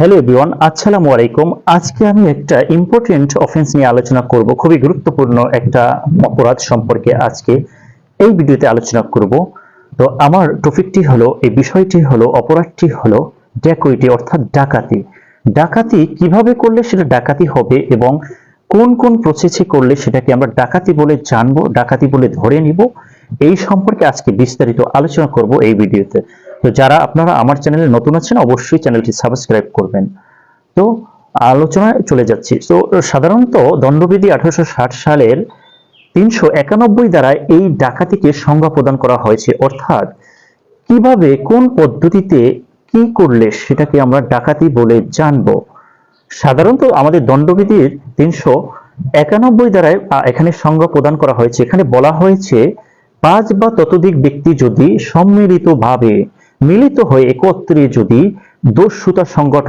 Hello everyone, আসসালামু আলাইকুম। আজকে আমি একটা ইম্পর্টেন্ট অফেন্স নিয়ে আলোচনা করব। খুবই গুরুত্বপূর্ণ একটা অপরাধ সম্পর্কে আজকে এই ভিডিওতে আলোচনা করব। তো আমার টপিকটি হলো, এই বিষয়টি হলো, অপরাধটি হলো ড্যাকোইটি অর্থাৎ ডাকাতি। ডাকাতি কিভাবে করলে সেটা ডাকাতি হবে এবং কোন কোন প্রসেসে করলে সেটাকে আমরা ডাকাতি বলে জানবো, ডাকাতি বলে ধরে নিব, এই সম্পর্কে আজকে বিস্তারিত আলোচনা করব এই ভিডিওতে। তো যারা আপনারা আমার চ্যানেলে নতুন আছেন অবশ্যই চ্যানেলটি সাবস্ক্রাইব করবেন। তো আলোচনায় চলে যাচ্ছি। তো সাধারণত দণ্ডবিধি 1860 সালের 391 দ্বারা এই ডাকাতিকে সংজ্ঞা প্রদান করা হয়েছে, অর্থাৎ কিভাবে কোন পদ্ধতিতে কি করলে সেটাকে আমরা ডাকাতি বলে জানবো। সাধারণত আমাদের দণ্ডবিধির 391 দ্বারায় এখানে সংজ্ঞা প্রদান করা হয়েছে। এখানে বলা হয়েছে 5 বা ততোধিক ব্যক্তি যদি সম্মিলিতভাবে মিলিত হয়ে একত্রে যদি দস্যুতা সংগঠন